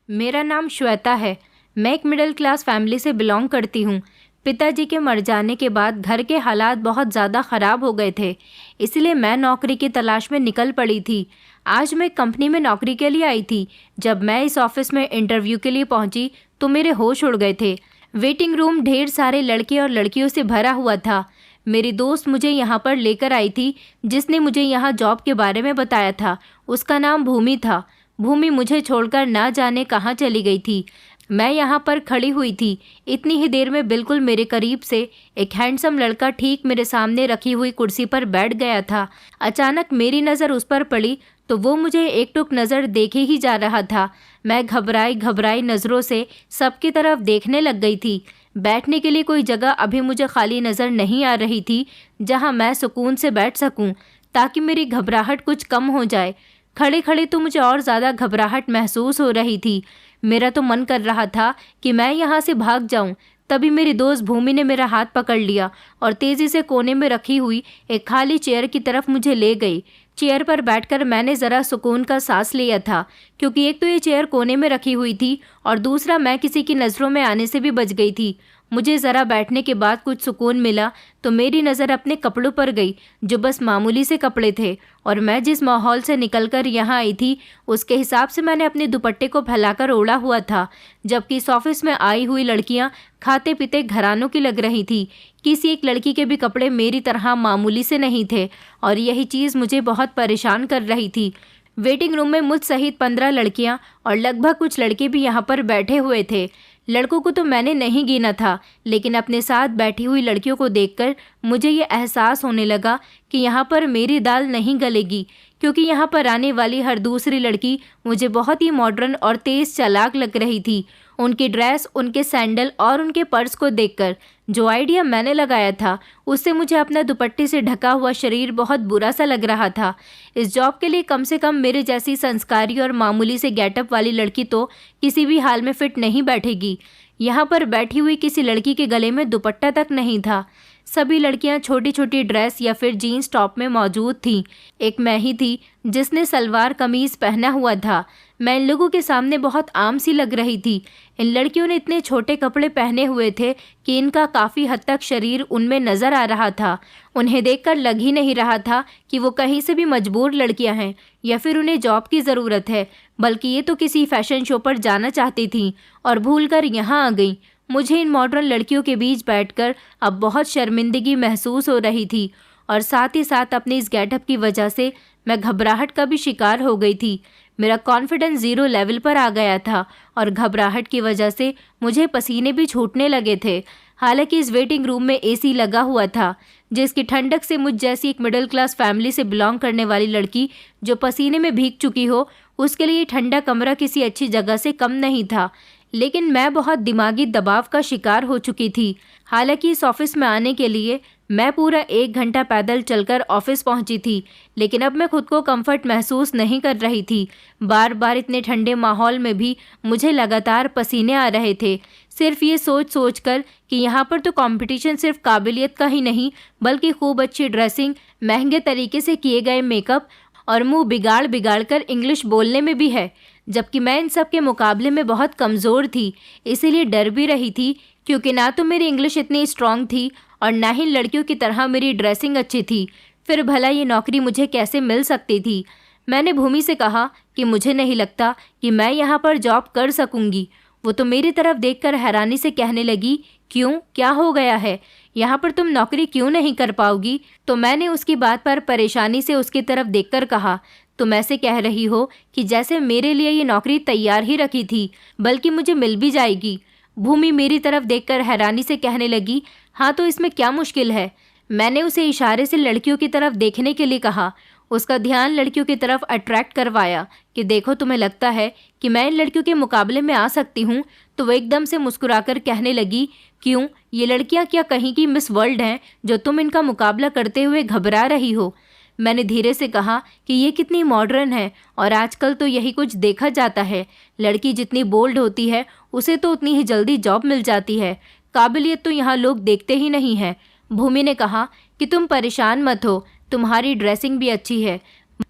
मेरा नाम श्वेता है। मैं एक मिडिल क्लास फैमिली से बिलोंग करती हूँ। पिताजी के मर जाने के बाद घर के हालात बहुत ज़्यादा ख़राब हो गए थे, इसलिए मैं नौकरी की तलाश में निकल पड़ी थी। आज मैं कंपनी में नौकरी के लिए आई थी। जब मैं इस ऑफिस में इंटरव्यू के लिए पहुंची तो मेरे होश उड़ गए थे। वेटिंग रूम ढेर सारे लड़के और लड़कियों से भरा हुआ था। मेरी दोस्त मुझे यहाँ पर लेकर आई थी, जिसने मुझे यहाँ जॉब के बारे में बताया था। उसका नाम भूमि था। भूमि मुझे छोड़कर ना जाने कहाँ चली गई थी। मैं यहाँ पर खड़ी हुई थी। इतनी ही देर में बिल्कुल मेरे करीब से एक हैंडसम लड़का ठीक मेरे सामने रखी हुई कुर्सी पर बैठ गया था। अचानक मेरी नज़र उस पर पड़ी तो वो मुझे एकटुक नज़र देखे ही जा रहा था। मैं घबराई घबराई नज़रों से सबकी तरफ देखने लग गई थी। बैठने के लिए कोई जगह अभी मुझे खाली नज़र नहीं आ रही थी, जहाँ मैं सुकून से बैठ सकूं, ताकि मेरी घबराहट कुछ कम हो जाए। खड़े खड़े तो मुझे और ज़्यादा घबराहट महसूस हो रही थी। मेरा तो मन कर रहा था कि मैं यहाँ से भाग जाऊं। तभी मेरी दोस्त भूमि ने मेरा हाथ पकड़ लिया और तेज़ी से कोने में रखी हुई एक खाली चेयर की तरफ मुझे ले गई। चेयर पर बैठकर मैंने ज़रा सुकून का सांस लिया था, क्योंकि एक तो ये चेयर कोने में रखी हुई थी और दूसरा मैं किसी की नज़रों में आने से भी बच गई थी। मुझे ज़रा बैठने के बाद कुछ सुकून मिला तो मेरी नज़र अपने कपड़ों पर गई, जो बस मामूली से कपड़े थे, और मैं जिस माहौल से निकलकर यहाँ आई थी उसके हिसाब से मैंने अपने दुपट्टे को फैलाकर ओढ़ा हुआ था। जबकि इस ऑफिस में आई हुई लड़कियाँ खाते पीते घरानों की लग रही थी। किसी एक लड़की के भी कपड़े मेरी तरह मामूली से नहीं थे, और यही चीज़ मुझे बहुत परेशान कर रही थी। वेटिंग रूम में मुझ सहित 15 लड़कियां और लगभग कुछ लड़के भी यहाँ पर बैठे हुए थे। लड़कों को तो मैंने नहीं गिना था, लेकिन अपने साथ बैठी हुई लड़कियों को देखकर मुझे ये एहसास होने लगा कि यहाँ पर मेरी दाल नहीं गलेगी, क्योंकि यहाँ पर आने वाली हर दूसरी लड़की मुझे बहुत ही मॉडर्न और तेज़ चालाक लग रही थी। उनकी ड्रेस, उनके सैंडल और उनके पर्स को देखकर जो आइडिया मैंने लगाया था, उससे मुझे अपना दुपट्टे से ढका हुआ शरीर बहुत बुरा सा लग रहा था। इस जॉब के लिए कम से कम मेरे जैसी संस्कारी और मामूली से गेटअप वाली लड़की तो किसी भी हाल में फिट नहीं बैठेगी। यहाँ पर बैठी हुई किसी लड़की के गले में दुपट्टा तक नहीं था। सभी लड़कियां छोटी छोटी ड्रेस या फिर जीन्स टॉप में मौजूद थीं। एक मैं ही थी जिसने सलवार कमीज़ पहना हुआ था। मैं इन लोगों के सामने बहुत आम सी लग रही थी। इन लड़कियों ने इतने छोटे कपड़े पहने हुए थे कि इनका काफ़ी हद तक शरीर उनमें नज़र आ रहा था। उन्हें देखकर लग ही नहीं रहा था कि वो कहीं से भी मजबूर लड़कियां हैं या फिर उन्हें जॉब की ज़रूरत है, बल्कि ये तो किसी फैशन शो पर जाना चाहती थीं और भूलकर यहाँ आ गईं। मुझे इन मॉडर्न लड़कियों के बीच बैठकर अब बहुत शर्मिंदगी महसूस हो रही थी, और साथ ही साथ अपने इस गेटअप की वजह से मैं घबराहट का भी शिकार हो गई थी। मेरा कॉन्फिडेंस 0 लेवल पर आ गया था और घबराहट की वजह से मुझे पसीने भी छूटने लगे थे। हालांकि इस वेटिंग रूम में एसी लगा हुआ था, जिसकी ठंडक से मुझ जैसी एक मिडिल क्लास फैमिली से बिलोंग करने वाली लड़की जो पसीने में भीग चुकी हो, उसके लिए ठंडा कमरा किसी अच्छी जगह से कम नहीं था। लेकिन मैं बहुत दिमागी दबाव का शिकार हो चुकी थी। हालांकि इस ऑफिस में आने के लिए मैं पूरा 1 घंटा पैदल चलकर ऑफिस पहुंची थी, लेकिन अब मैं खुद को कंफर्ट महसूस नहीं कर रही थी। बार बार इतने ठंडे माहौल में भी मुझे लगातार पसीने आ रहे थे, सिर्फ ये सोच सोच कर कि यहाँ पर तो कंपटीशन सिर्फ काबिलियत का ही नहीं, बल्कि खूब अच्छी ड्रेसिंग, महंगे तरीके से किए गए मेकअप और मुंह बिगाड़ बिगाड़ कर इंग्लिश बोलने में भी है। जबकि मैं इन सब के मुकाबले में बहुत कमज़ोर थी, इसीलिए डर भी रही थी, क्योंकि ना तो मेरी इंग्लिश इतनी स्ट्रांग थी और ना ही लड़कियों की तरह मेरी ड्रेसिंग अच्छी थी। फिर भला ये नौकरी मुझे कैसे मिल सकती थी? मैंने भूमि से कहा कि मुझे नहीं लगता कि मैं यहाँ पर जॉब कर सकूँगी। वो तो मेरी तरफ देखकर हैरानी से कहने लगी, क्यों, क्या हो गया है? यहाँ पर तुम नौकरी क्यों नहीं कर पाओगी? तो मैंने उसकी बात पर परेशानी से उसकी तरफ देखकर कहा, तुम ऐसे कह रही हो कि जैसे मेरे लिए ये नौकरी तैयार ही रखी थी, बल्कि मुझे मिल भी जाएगी। भूमि मेरी तरफ देखकर हैरानी से कहने लगी, हाँ तो इसमें क्या मुश्किल है? मैंने उसे इशारे से लड़कियों की तरफ देखने के लिए कहा। उसका ध्यान लड़कियों की तरफ अट्रैक्ट करवाया कि देखो, तुम्हें लगता है कि मैं इन लड़कियों के मुकाबले में आ सकती हूँ? तो वो एकदम से मुस्कुराकर कहने लगी, क्यों, ये लड़कियाँ क्या कहीं की मिस वर्ल्ड हैं जो तुम इनका मुकाबला करते हुए घबरा रही हो? मैंने धीरे से कहा कि ये कितनी मॉडर्न है, और आजकल तो यही कुछ देखा जाता है। लड़की जितनी बोल्ड होती है उसे तो उतनी ही जल्दी जॉब मिल जाती है। काबिलियत तो यहाँ लोग देखते ही नहीं हैं। भूमि ने कहा कि तुम परेशान मत हो, तुम्हारी ड्रेसिंग भी अच्छी है,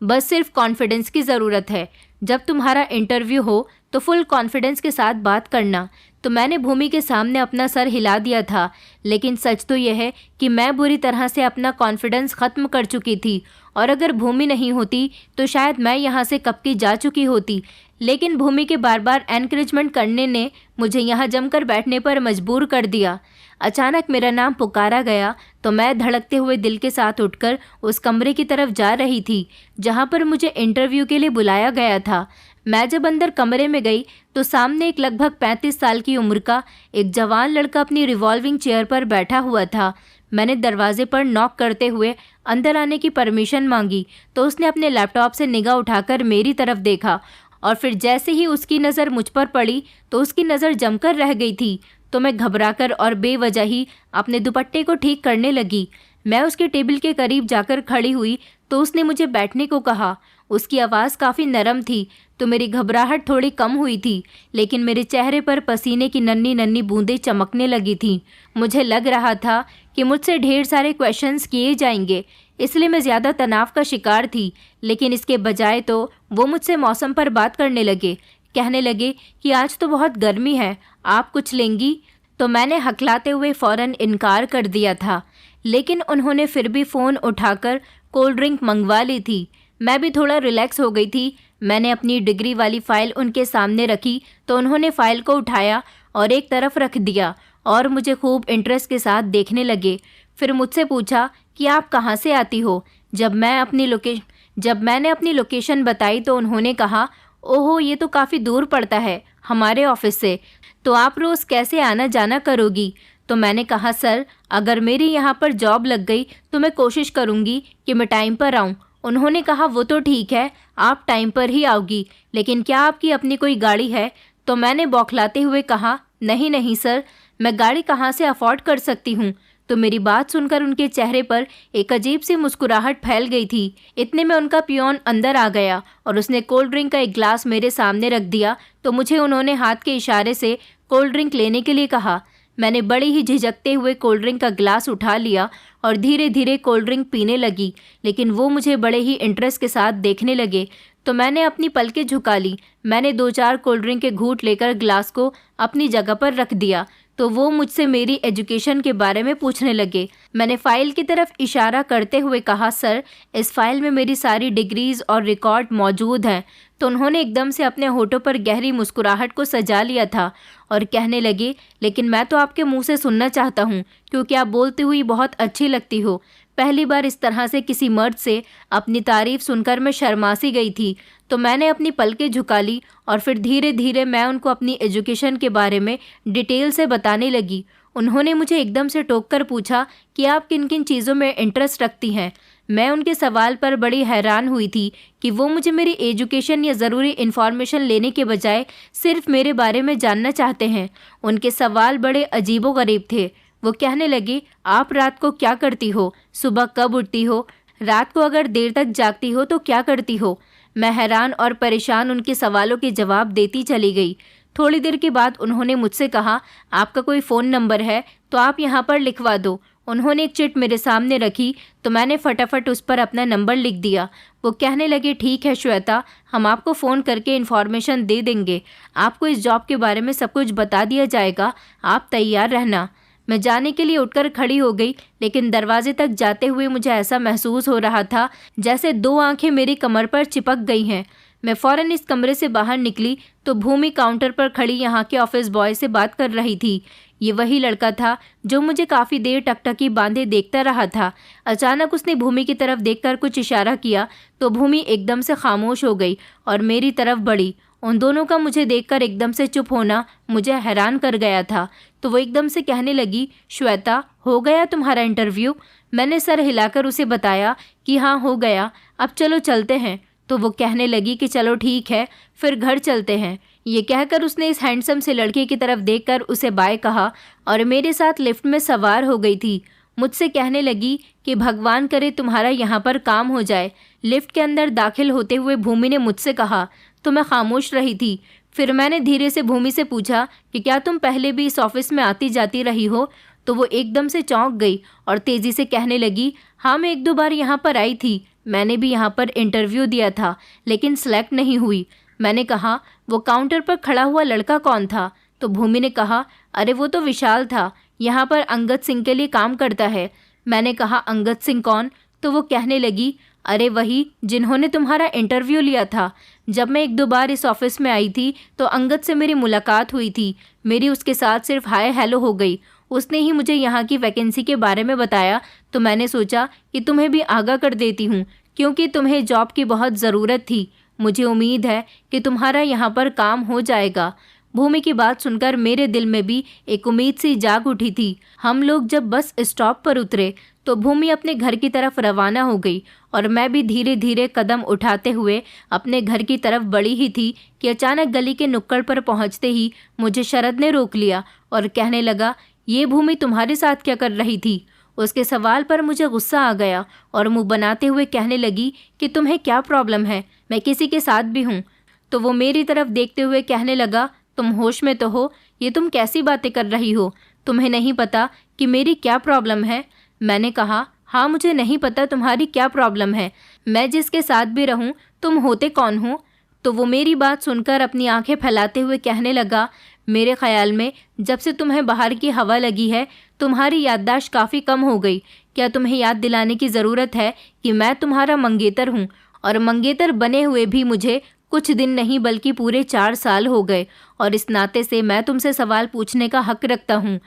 बस सिर्फ कॉन्फिडेंस की ज़रूरत है। जब तुम्हारा इंटरव्यू हो तो फुल कॉन्फिडेंस के साथ बात करना। तो मैंने भूमि के सामने अपना सर हिला दिया था, लेकिन सच तो यह है कि मैं बुरी तरह से अपना कॉन्फिडेंस ख़त्म कर चुकी थी, और अगर भूमि नहीं होती तो शायद मैं यहाँ से कब की जा चुकी होती। लेकिन भूमि के बार बार एनकरेजमेंट करने ने मुझे यहाँ जमकर बैठने पर मजबूर कर दिया। अचानक मेरा नाम पुकारा गया तो मैं धड़कते हुए दिल के साथ उठकर उस कमरे की तरफ जा रही थी जहाँ पर मुझे इंटरव्यू के लिए बुलाया गया था। मैं जब अंदर कमरे में गई तो सामने एक लगभग 35 साल की उम्र का एक जवान लड़का अपनी रिवॉल्विंग चेयर पर बैठा हुआ था। मैंने दरवाजे पर नॉक करते हुए अंदर आने की परमिशन मांगी तो उसने अपने लैपटॉप से निगाह उठाकर मेरी तरफ देखा, और फिर जैसे ही उसकी नज़र मुझ पर पड़ी तो उसकी नज़र जमकर रह गई थी। तो मैं घबराकर और बेवजह ही अपने दुपट्टे को ठीक करने लगी। मैं उसके टेबल के करीब जाकर खड़ी हुई तो उसने मुझे बैठने को कहा। उसकी आवाज़ काफ़ी नरम थी तो मेरी घबराहट थोड़ी कम हुई थी, लेकिन मेरे चेहरे पर पसीने की नन्ही नन्ही बूंदें चमकने लगी थीं। मुझे लग रहा था कि मुझसे ढेर सारे क्वेश्चंस किए जाएंगे, इसलिए मैं ज़्यादा तनाव का शिकार थी। लेकिन इसके बजाय तो वो मुझसे मौसम पर बात करने लगे। कहने लगे कि आज तो बहुत गर्मी है, आप कुछ लेंगी? तो मैंने हकलाते हुए फ़ौरन इनकार कर दिया था, लेकिन उन्होंने फिर भी फ़ोन उठाकर कोल्ड ड्रिंक मंगवा ली थी। मैं भी थोड़ा रिलैक्स हो गई थी। मैंने अपनी डिग्री वाली फ़ाइल उनके सामने रखी तो उन्होंने फ़ाइल को उठाया और एक तरफ रख दिया और मुझे खूब इंटरेस्ट के साथ देखने लगे। फिर मुझसे पूछा कि आप कहाँ से आती हो। जब मैंने अपनी लोकेशन बताई तो उन्होंने कहा, ओहो ये तो काफ़ी दूर पड़ता है हमारे ऑफिस से, तो आप रोज़ कैसे आना जाना करोगी? तो मैंने कहा, सर अगर मेरी यहाँ पर जॉब लग गई तो मैं कोशिश करूँगी कि मैं टाइम पर आऊँ। उन्होंने कहा, वो तो ठीक है, आप टाइम पर ही आओगी, लेकिन क्या आपकी अपनी कोई गाड़ी है? तो मैंने बौखलाते हुए कहा, नहीं नहीं सर, मैं गाड़ी कहाँ से अफोर्ड कर सकती हूँ। तो मेरी बात सुनकर उनके चेहरे पर एक अजीब सी मुस्कुराहट फैल गई थी। इतने में उनका पियोन अंदर आ गया और उसने कोल्ड ड्रिंक का एक ग्लास मेरे सामने रख दिया। तो मुझे उन्होंने हाथ के इशारे से कोल्ड ड्रिंक लेने के लिए कहा। मैंने बड़ी ही झिझकते हुए कोल्ड ड्रिंक का ग्लास उठा लिया और धीरे धीरे कोल्ड ड्रिंक पीने लगी, लेकिन वो मुझे बड़े ही इंटरेस्ट के साथ देखने लगे। तो मैंने अपनी पलकें झुका ली। मैंने 2-4 कोल्ड ड्रिंक के घूंट लेकर ग्लास को अपनी जगह पर रख दिया तो वो मुझसे मेरी एजुकेशन के बारे में पूछने लगे। मैंने फ़ाइल की तरफ इशारा करते हुए कहा, सर इस फ़ाइल में मेरी सारी डिग्रीज़ और रिकॉर्ड मौजूद हैं। तो उन्होंने एकदम से अपने होठों पर गहरी मुस्कुराहट को सजा लिया था और कहने लगे, लेकिन मैं तो आपके मुंह से सुनना चाहता हूँ, क्योंकि आप बोलती हुई बहुत अच्छी लगती हो। पहली बार इस तरह से किसी मर्द से अपनी तारीफ़ सुनकर मैं शर्मासी गई थी। तो मैंने अपनी पलकें झुका ली और फिर धीरे धीरे मैं उनको अपनी एजुकेशन के बारे में डिटेल से बताने लगी। उन्होंने मुझे एकदम से टोक कर पूछा कि आप किन किन चीज़ों में इंटरेस्ट रखती हैं। मैं उनके सवाल पर बड़ी हैरान हुई थी कि वो मुझे मेरी एजुकेशन या ज़रूरी इन्फॉर्मेशन लेने के बजाय सिर्फ मेरे बारे में जानना चाहते हैं। उनके सवाल बड़े अजीबोगरीब थे। वो कहने लगे, आप रात को क्या करती हो? सुबह कब उठती हो? रात को अगर देर तक जागती हो तो क्या करती हो? मैं हैरान और परेशान उनके सवालों के जवाब देती चली गई। थोड़ी देर के बाद उन्होंने मुझसे कहा, आपका कोई फ़ोन नंबर है तो आप यहाँ पर लिखवा दो। उन्होंने एक चिट मेरे सामने रखी तो मैंने फटाफट उस पर अपना नंबर लिख दिया। वो कहने लगे, ठीक है श्वेता, हम आपको फ़ोन करके इन्फॉर्मेशन दे देंगे। आपको इस जॉब के बारे में सब कुछ बता दिया जाएगा, आप तैयार रहना। मैं जाने के लिए उठकर खड़ी हो गई, लेकिन दरवाजे तक जाते हुए मुझे ऐसा महसूस हो रहा था जैसे 2 आंखें मेरी कमर पर चिपक गई हैं। मैं फ़ौरन इस कमरे से बाहर निकली तो भूमि काउंटर पर खड़ी यहाँ के ऑफिस बॉय से बात कर रही थी। ये वही लड़का था जो मुझे काफ़ी देर टकटकी बांधे देखता रहा था। अचानक उसने भूमि की तरफ देखकर कुछ इशारा किया तो भूमि एकदम से खामोश हो गई और मेरी तरफ बढ़ी। उन दोनों का मुझे देखकर एकदम से चुप होना मुझे हैरान कर गया था। तो वो एकदम से कहने लगी, श्वेता हो गया तुम्हारा इंटरव्यू? मैंने सर हिलाकर उसे बताया कि हाँ हो गया, अब चलो चलते हैं। तो वो कहने लगी कि चलो ठीक है, फिर घर चलते हैं। ये कहकर उसने इस हैंडसम से लड़के की तरफ देखकर उसे बाय कहा और मेरे साथ लिफ्ट में सवार हो गई थी। मुझसे कहने लगी कि भगवान करे तुम्हारा यहाँ पर काम हो जाए। लिफ्ट के अंदर दाखिल होते हुए भूमि ने मुझसे कहा तो मैं खामोश रही थी। फिर मैंने धीरे से भूमि से पूछा कि क्या तुम पहले भी इस ऑफिस में आती जाती रही हो? तो वो एकदम से चौंक गई और तेज़ी से कहने लगी, हाँ मैं 1-2 बार यहाँ पर आई थी। मैंने भी यहाँ पर इंटरव्यू दिया था लेकिन सिलेक्ट नहीं हुई। मैंने कहा, वो काउंटर पर खड़ा हुआ लड़का कौन था? तो भूमि ने कहा, अरे वो तो विशाल था, यहाँ पर अंगद सिंह के लिए काम करता है। मैंने कहा, अंगद सिंह कौन? तो वो कहने लगी, अरे वही जिन्होंने तुम्हारा इंटरव्यू लिया था। जब मैं 1-2 बार इस ऑफिस में आई थी तो अंगद से मेरी मुलाकात हुई थी। मेरी उसके साथ सिर्फ हाय हेलो हो गई। उसने ही मुझे यहाँ की वैकेंसी के बारे में बताया, तो मैंने सोचा कि तुम्हें भी आगाह कर देती हूँ, क्योंकि तुम्हें जॉब की बहुत ज़रूरत थी। मुझे उम्मीद है कि तुम्हारा यहाँ पर काम हो जाएगा। भूमि की बात सुनकर मेरे दिल में भी एक उम्मीद सी जाग उठी थी। हम लोग जब बस स्टॉप पर उतरे तो भूमि अपने घर की तरफ रवाना हो गई और मैं भी धीरे धीरे कदम उठाते हुए अपने घर की तरफ बढ़ी ही थी कि अचानक गली के नुक्कड़ पर पहुंचते ही मुझे शरद ने रोक लिया और कहने लगा, ये भूमि तुम्हारे साथ क्या कर रही थी? उसके सवाल पर मुझे गुस्सा आ गया और मुंह बनाते हुए कहने लगी कि तुम्हें क्या प्रॉब्लम है? मैं किसी के साथ भी हूँ। तो वो मेरी तरफ देखते हुए कहने लगा, तुम होश में तो हो? ये तुम कैसी बातें कर रही हो? तुम्हें नहीं पता कि मेरी क्या प्रॉब्लम है? मैंने कहा, हाँ मुझे नहीं पता तुम्हारी क्या प्रॉब्लम है। मैं जिसके साथ भी रहूं तुम होते कौन हो? तो वो मेरी बात सुनकर अपनी आंखें फैलाते हुए कहने लगा, मेरे ख्याल में जब से तुम्हें बाहर की हवा लगी है तुम्हारी याददाश्त काफ़ी कम हो गई। क्या तुम्हें याद दिलाने की ज़रूरत है कि मैं तुम्हारा मंगेतर हूँ? और मंगेतर बने हुए भी मुझे कुछ दिन नहीं बल्कि पूरे 4 साल हो गए और इस नाते से मैं तुमसे सवाल पूछने का हक रखता हूँ।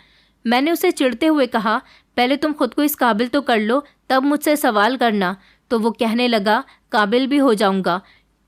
मैंने उसे चिढ़ते हुए कहा, पहले तुम खुद को इस काबिल तो कर लो, तब मुझसे सवाल करना। तो वो कहने लगा, काबिल भी हो जाऊंगा,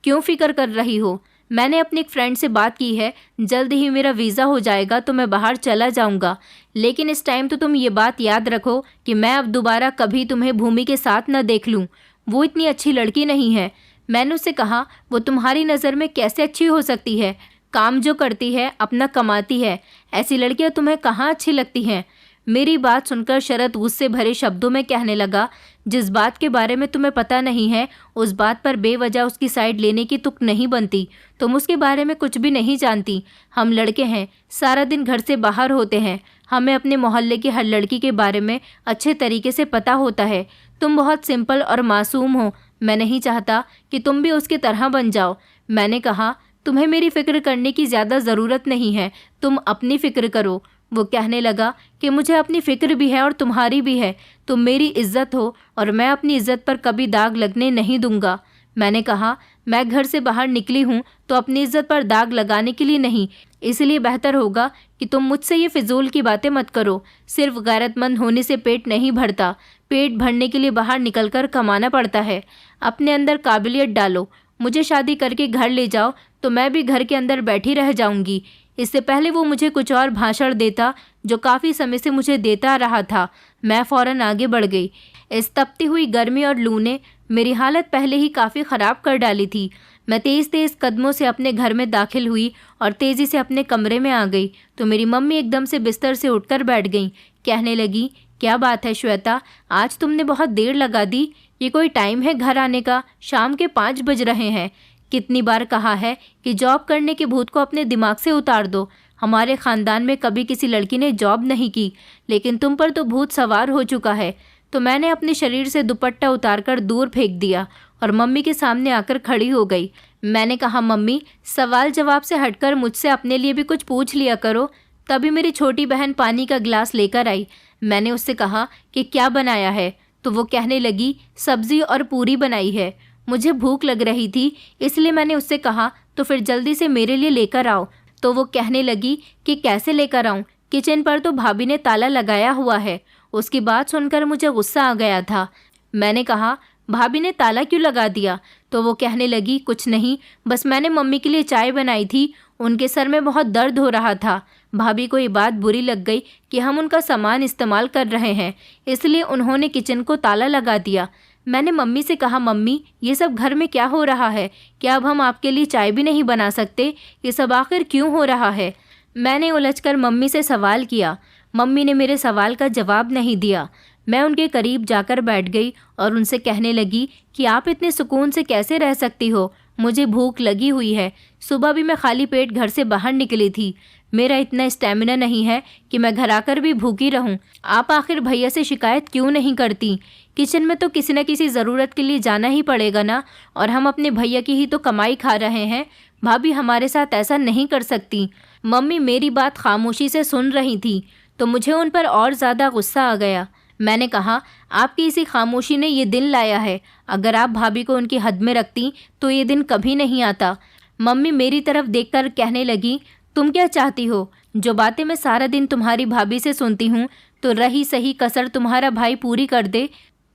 क्यों फिक्र कर रही हो? मैंने अपनी एक फ्रेंड से बात की है, जल्द ही मेरा वीज़ा हो जाएगा तो मैं बाहर चला जाऊंगा। लेकिन इस टाइम तो तुम ये बात याद रखो कि मैं अब दोबारा कभी तुम्हें भूमि के साथ न देख लूँ। वो इतनी अच्छी लड़की नहीं है। मैंने उससे कहा, वो तुम्हारी नज़र में कैसे अच्छी हो सकती है? काम जो करती है अपना कमाती है, ऐसी लड़कियां तुम्हें कहाँ अच्छी लगती हैं? मेरी बात सुनकर शरद गुस्से भरे शब्दों में कहने लगा, जिस बात के बारे में तुम्हें पता नहीं है उस बात पर बेवजह उसकी साइड लेने की तुक नहीं बनती। तुम उसके बारे में कुछ भी नहीं जानती। हम लड़के हैं, सारा दिन घर से बाहर होते हैं, हमें अपने मोहल्ले की हर लड़की के बारे में अच्छे तरीके से पता होता है। तुम बहुत सिंपल और मासूम हो। मैं नहीं चाहता कि तुम भी उसकी तरह बन जाओ। मैंने कहा, तुम्हें मेरी फ़िक्र करने की ज़्यादा ज़रूरत नहीं है, तुम अपनी फ़िक्र करो। वो कहने लगा कि मुझे अपनी फ़िक्र भी है और तुम्हारी भी है। तुम मेरी इज्जत हो और मैं अपनी इज्जत पर कभी दाग लगने नहीं दूंगा। मैंने कहा, मैं घर से बाहर निकली हूँ तो अपनी इज्जत पर दाग लगाने के लिए नहीं, इसलिए बेहतर होगा कि तुम मुझसे ये फिजूल की बातें मत करो। सिर्फ गैरतमंद होने से पेट नहीं भरता, पेट भरने के लिए बाहर निकलकर कमाना पड़ता है। अपने अंदर काबिलियत डालो। मुझे शादी करके घर ले जाओ तो मैं भी घर के अंदर बैठी रह जाऊंगी। इससे पहले वो मुझे कुछ और भाषण देता जो काफ़ी समय से मुझे देता रहा था। मैं फ़ौरन आगे बढ़ गई। इस तपती हुई गर्मी और लू ने मेरी हालत पहले ही काफ़ी ख़राब कर डाली थी। मैं तेज़ तेज़ कदमों से अपने घर में दाखिल हुई और तेज़ी से अपने कमरे में आ गई तो मेरी मम्मी एकदम से बिस्तर से उठकर बैठ गईं। कहने लगी, क्या बात है श्वेता, आज तुमने बहुत देर लगा दी। ये कोई टाइम है घर आने का? शाम के 5 बज रहे हैं। कितनी बार कहा है कि जॉब करने के भूत को अपने दिमाग से उतार दो। हमारे ख़ानदान में कभी किसी लड़की ने जॉब नहीं की, लेकिन तुम पर तो भूत सवार हो चुका है। तो मैंने अपने शरीर से दुपट्टा उतारकर दूर फेंक दिया और मम्मी के सामने आकर खड़ी हो गई। मैंने कहा, मम्मी सवाल जवाब से हटकर मुझसे अपने लिए भी कुछ पूछ लिया करो। तभी मेरी छोटी बहन पानी का गिलास लेकर आई। मैंने उससे कहा कि क्या बनाया है? तो वो कहने लगी, सब्ज़ी और पूरी बनाई है। मुझे भूख लग रही थी, इसलिए मैंने उससे कहा तो फिर जल्दी से मेरे लिए लेकर आओ। तो वो कहने लगी कि कैसे लेकर आऊँ, किचन पर तो भाभी ने ताला लगाया हुआ है। उसकी बात सुनकर मुझे गुस्सा आ गया था। मैंने कहा, भाभी ने ताला क्यों लगा दिया? तो वो कहने लगी, कुछ नहीं, बस मैंने मम्मी के लिए चाय बनाई थी, उनके सर में बहुत दर्द हो रहा था। भाभी को ये बात बुरी लग गई कि हम उनका सामान इस्तेमाल कर रहे हैं, इसलिए उन्होंने किचन को ताला लगा दिया। मैंने मम्मी से कहा, मम्मी ये सब घर में क्या हो रहा है? क्या अब हम आपके लिए चाय भी नहीं बना सकते? ये सब आखिर क्यों हो रहा है? मैंने उलझकर मम्मी से सवाल किया। मम्मी ने मेरे सवाल का जवाब नहीं दिया। मैं उनके करीब जाकर बैठ गई और उनसे कहने लगी कि आप इतने सुकून से कैसे रह सकती हो? मुझे भूख लगी हुई है। सुबह भी मैं खाली पेट घर से बाहर निकली थी। मेरा इतना स्टैमिना नहीं है कि मैं घर आकर भी भूखी रहूं। आप आखिर भैया से शिकायत क्यों नहीं करती? किचन में तो किसी न किसी ज़रूरत के लिए जाना ही पड़ेगा ना, और हम अपने भैया की ही तो कमाई खा रहे हैं। भाभी हमारे साथ ऐसा नहीं कर सकती। मम्मी मेरी बात खामोशी से सुन रही थी तो मुझे उन पर और ज़्यादा गुस्सा आ गया। मैंने कहा, आपकी इसी खामोशी ने ये दिन लाया है। अगर आप भाभी को उनकी हद में रखती तो ये दिन कभी नहीं आता। मम्मी मेरी तरफ देखकर कहने लगी, तुम क्या चाहती हो? जो बातें मैं सारा दिन तुम्हारी भाभी से सुनती हूँ तो रही सही कसर तुम्हारा भाई पूरी कर दे।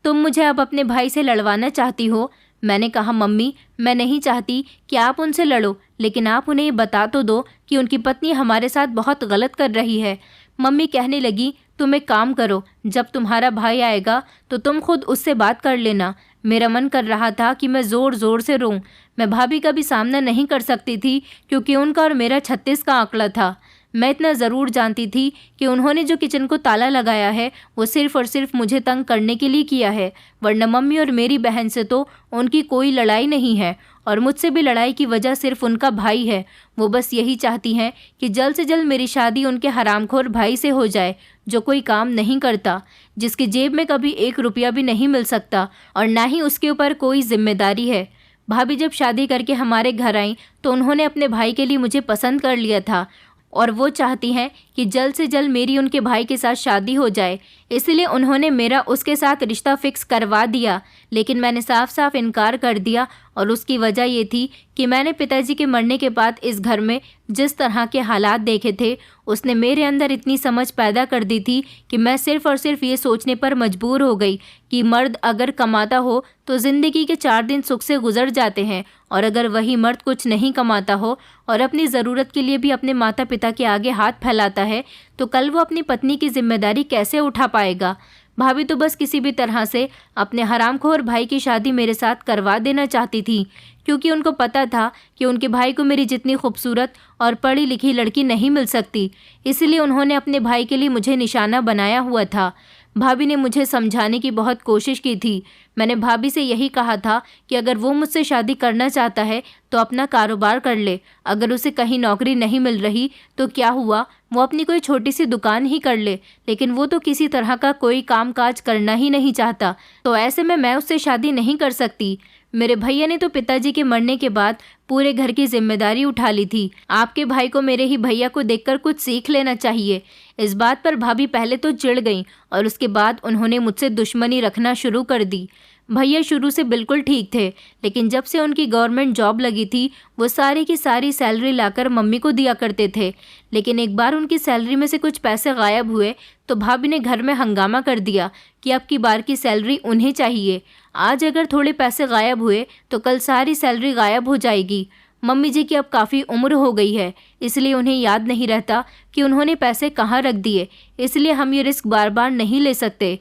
तुम मुझे अब अपने भाई से लड़वाना चाहती हो? मैंने कहा, मम्मी मैं नहीं चाहती कि आप उनसे लड़ो, लेकिन आप उन्हें ये बता तो दो कि उनकी पत्नी हमारे साथ बहुत गलत कर रही है। मम्मी कहने लगी, तुम एक काम करो, जब तुम्हारा भाई आएगा तो तुम खुद उससे बात कर लेना। मेरा मन कर रहा था कि मैं ज़ोर ज़ोर से रोऊं। मैं भाभी का भी सामना नहीं कर सकती थी क्योंकि उनका और मेरा 36 का आंकड़ा था। मैं इतना ज़रूर जानती थी कि उन्होंने जो किचन को ताला लगाया है वो सिर्फ़ और सिर्फ मुझे तंग करने के लिए किया है, वरना मम्मी और मेरी बहन से तो उनकी कोई लड़ाई नहीं है और मुझसे भी लड़ाई की वजह सिर्फ उनका भाई है। वो बस यही चाहती हैं कि जल्द से जल्द मेरी शादी उनके हरामखोर भाई से हो जाए, जो कोई काम नहीं करता, जिसकी जेब में कभी 1 रुपया भी नहीं मिल सकता और ना ही उसके ऊपर कोई जिम्मेदारी है। भाभी जब शादी करके हमारे घर आई तो उन्होंने अपने भाई के लिए मुझे पसंद कर लिया था और वो चाहती हैं कि जल्द से जल्द मेरी उनके भाई के साथ शादी हो जाए, इसलिए उन्होंने मेरा उसके साथ रिश्ता फिक्स करवा दिया। लेकिन मैंने साफ साफ इनकार कर दिया और उसकी वजह ये थी कि मैंने पिताजी के मरने के बाद इस घर में जिस तरह के हालात देखे थे उसने मेरे अंदर इतनी समझ पैदा कर दी थी कि मैं सिर्फ़ और सिर्फ ये सोचने पर मजबूर हो गई कि मर्द अगर कमाता हो तो ज़िंदगी के 4 दिन सुख से गुजर जाते हैं, और अगर वही मर्द कुछ नहीं कमाता हो और अपनी ज़रूरत के लिए भी अपने माता पिता के आगे हाथ फैलाता है तो कल वो अपनी पत्नी की जिम्मेदारी कैसे उठा पाएगा। भाभी तो बस किसी भी तरह से अपने हरामखोर भाई की शादी मेरे साथ करवा देना चाहती थी, क्योंकि उनको पता था कि उनके भाई को मेरी जितनी खूबसूरत और पढ़ी लिखी लड़की नहीं मिल सकती, इसलिए उन्होंने अपने भाई के लिए मुझे निशाना बनाया हुआ था। भाभी ने मुझे समझाने की बहुत कोशिश की थी। मैंने भाभी से यही कहा था कि अगर वो मुझसे शादी करना चाहता है तो अपना कारोबार कर ले, अगर उसे कहीं नौकरी नहीं मिल रही तो क्या हुआ, वो अपनी कोई छोटी सी दुकान ही कर ले, लेकिन वो तो किसी तरह का कोई काम काज करना ही नहीं चाहता, तो ऐसे में मैं उससे शादी नहीं कर सकती। मेरे भैया ने तो पिताजी के मरने के बाद पूरे घर की जिम्मेदारी उठा ली थी। आपके भाई को मेरे ही भैया को देखकर कुछ सीख लेना चाहिए। इस बात पर भाभी पहले तो चिढ़ गईं और उसके बाद उन्होंने मुझसे दुश्मनी रखना शुरू कर दी। भैया शुरू से बिल्कुल ठीक थे, लेकिन जब से उनकी गवर्नमेंट जॉब लगी थी वो सारी की सारी सैलरी लाकर मम्मी को दिया करते थे, लेकिन एक बार उनकी सैलरी में से कुछ पैसे गायब हुए तो भाभी ने घर में हंगामा कर दिया कि अब की बार की सैलरी उन्हें चाहिए। आज अगर थोड़े पैसे गायब हुए तो कल सारी सैलरी गायब हो जाएगी। मम्मी जी की अब काफ़ी उम्र हो गई है, इसलिए उन्हें याद नहीं रहता कि उन्होंने पैसे कहाँ रख दिए, इसलिए हम ये रिस्क बार बार नहीं ले सकते।